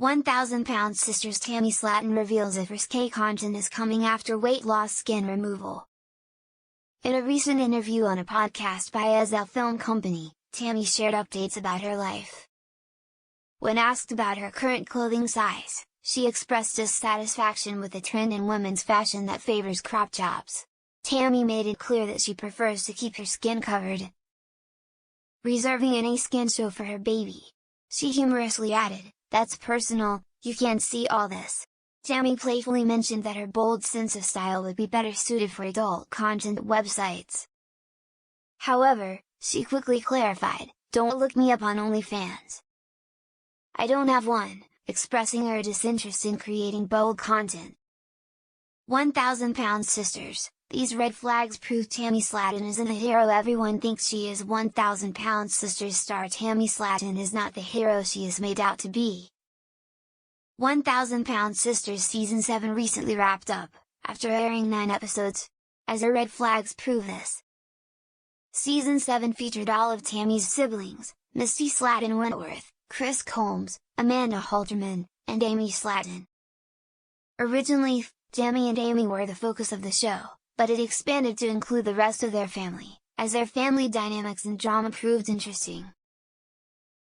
1,000-pound sisters Tammy Slaton reveals if risque content is coming after weight loss skin removal. In a recent interview on a podcast by Ezel Film Company, Tammy shared updates about her life. When asked about her current clothing size, she expressed dissatisfaction with the trend in women's fashion that favors crop tops. Tammy made it clear that she prefers to keep her skin covered, reserving any skin show for her baby. She humorously added, "That's personal, you can't see all this." Tammy playfully mentioned that her bold sense of style would be better suited for adult content websites. However, she quickly clarified, "Don't look me up on OnlyFans. I don't have one," expressing her disinterest in creating bold content. 1,000-pound sisters, these red flags prove Tammy Slaton isn't the hero everyone thinks she is. 1,000-pound sisters star Tammy Slaton is not the hero she is made out to be. 1,000-pound sisters Season 7 recently wrapped up, after airing 9 episodes, as her red flags prove this. Season 7 featured all of Tammy's siblings, Misty Slaton Wentworth, Chris Combs, Amanda Halterman, and Amy Slaton. Originally, Tammy and Amy were the focus of the show, but it expanded to include the rest of their family, as their family dynamics and drama proved interesting.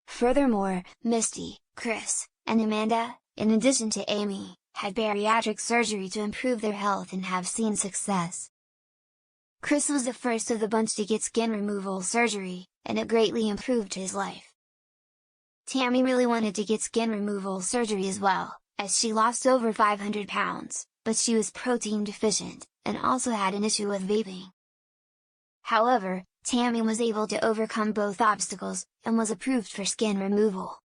Furthermore, Misty, Chris, and Amanda, in addition to Amy, had bariatric surgery to improve their health and have seen success. Chris was the first of the bunch to get skin removal surgery, and it greatly improved his life. Tammy really wanted to get skin removal surgery as well, as she lost over 500 pounds, but she was protein deficient, and also had an issue with vaping. However, Tammy was able to overcome both obstacles, and was approved for skin removal.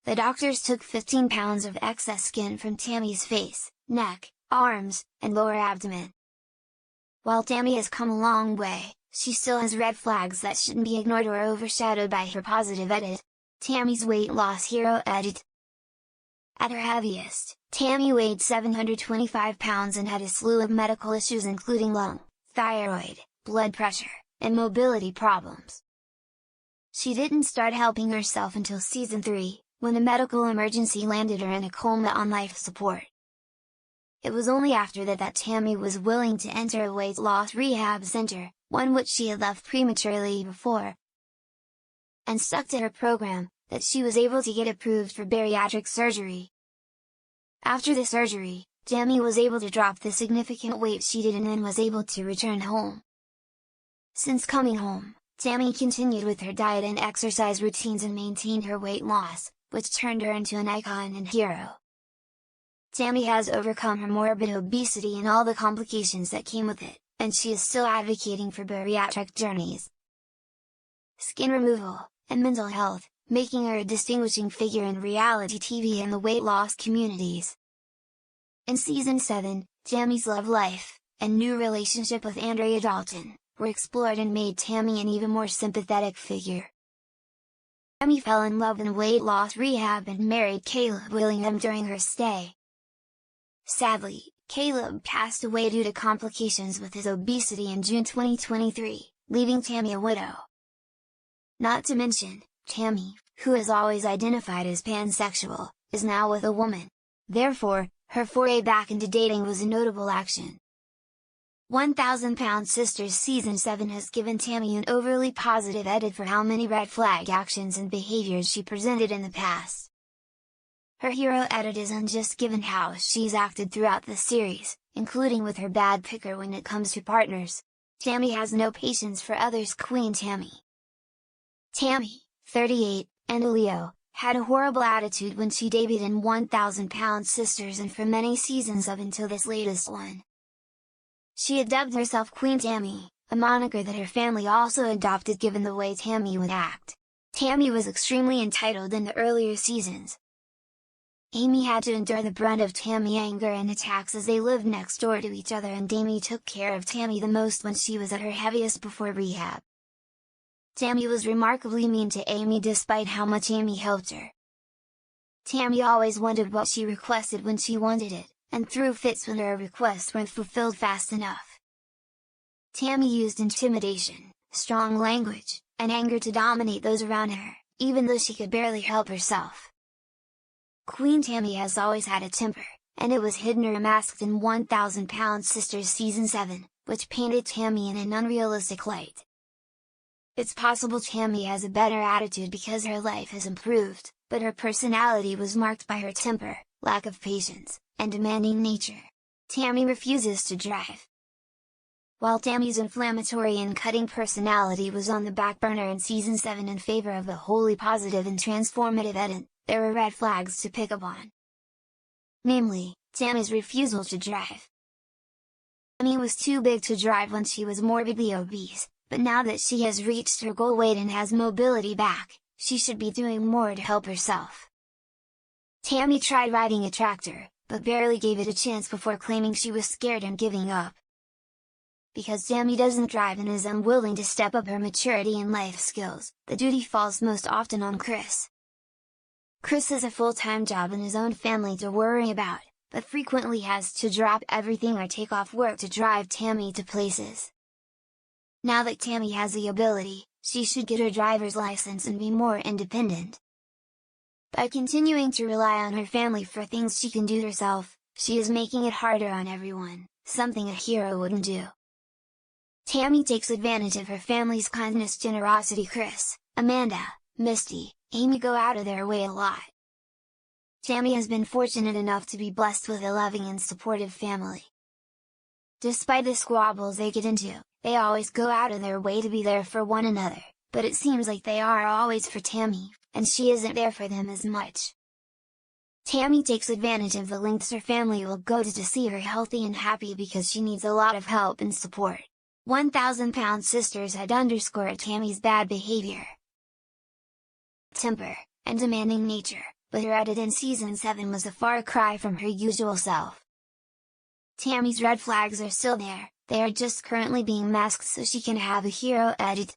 The doctors took 15 pounds of excess skin from Tammy's face, neck, arms, and lower abdomen. While Tammy has come a long way, she still has red flags that shouldn't be ignored or overshadowed by her positive edit. Tammy's weight loss hero edit. At her heaviest, Tammy weighed 725 pounds and had a slew of medical issues including lung, thyroid, blood pressure, and mobility problems. She didn't start helping herself until Season 3, when a medical emergency landed her in a coma on life support. It was only after that Tammy was willing to enter a weight loss rehab center, one which she had left prematurely before, and stuck to her program, that she was able to get approved for bariatric surgery. After the surgery, Tammy was able to drop the significant weight she did and then was able to return home. Since coming home, Tammy continued with her diet and exercise routines and maintained her weight loss, which turned her into an icon and hero. Tammy has overcome her morbid obesity and all the complications that came with it, and she is still advocating for bariatric journeys, skin removal, and mental health, making her a distinguishing figure in reality TV and the weight loss communities. In Season 7, Tammy's love life, and new relationship with Andrea Dalton, were explored and made Tammy an even more sympathetic figure. Tammy fell in love in weight loss rehab and married Caleb Willingham during her stay. Sadly, Caleb passed away due to complications with his obesity in June 2023, leaving Tammy a widow. Not to mention, Tammy, who has always identified as pansexual, is now with a woman. Therefore, her foray back into dating was a notable action. 1,000-pound sisters Season 7 has given Tammy an overly positive edit for how many red flag actions and behaviors she presented in the past. Her hero edit is unjust given how she's acted throughout the series, including with her bad picker when it comes to partners. Tammy has no patience for others. Queen Tammy. Tammy, 38, and a Leo, had a horrible attitude when she debuted in 1,000-pound sisters and for many seasons up until this latest one. She had dubbed herself Queen Tammy, a moniker that her family also adopted given the way Tammy would act. Tammy was extremely entitled in the earlier seasons. Amy had to endure the brunt of Tammy anger and attacks as they lived next door to each other, and Amy took care of Tammy the most when she was at her heaviest before rehab. Tammy was remarkably mean to Amy despite how much Amy helped her. Tammy always wanted what she requested when she wanted it, and threw fits when her requests weren't fulfilled fast enough. Tammy used intimidation, strong language, and anger to dominate those around her, even though she could barely help herself. Queen Tammy has always had a temper, and it was hidden or masked in 1000-Pound Sisters Season 7, which painted Tammy in an unrealistic light. It's possible Tammy has a better attitude because her life has improved, but her personality was marked by her temper, lack of patience, and demanding nature. Tammy refuses to drive. While Tammy's inflammatory and cutting personality was on the back burner in Season 7 in favor of a wholly positive and transformative Eden, there were red flags to pick up on. Namely, Tammy's refusal to drive. Tammy was too big to drive when she was morbidly obese, but now that she has reached her goal weight and has mobility back, she should be doing more to help herself. Tammy tried riding a tractor, but barely gave it a chance before claiming she was scared and giving up. Because Tammy doesn't drive and is unwilling to step up her maturity and life skills, the duty falls most often on Chris. Chris has a full-time job and his own family to worry about, but frequently has to drop everything or take off work to drive Tammy to places. Now that Tammy has the ability, she should get her driver's license and be more independent. By continuing to rely on her family for things she can do herself, she is making it harder on everyone, something a hero wouldn't do. Tammy takes advantage of her family's kindness, generosity. Chris, Amanda, Misty, Amy go out of their way a lot. Tammy has been fortunate enough to be blessed with a loving and supportive family. Despite the squabbles they get into, they always go out of their way to be there for one another, but it seems like they are always for Tammy, and she isn't there for them as much. Tammy takes advantage of the lengths her family will go to see her healthy and happy because she needs a lot of help and support. 1000-Pound Sisters had underscored Tammy's bad behavior, temper, and demanding nature, but her edit in Season 7 was a far cry from her usual self. Tammy's red flags are still there, they are just currently being masked so she can have a hero edit.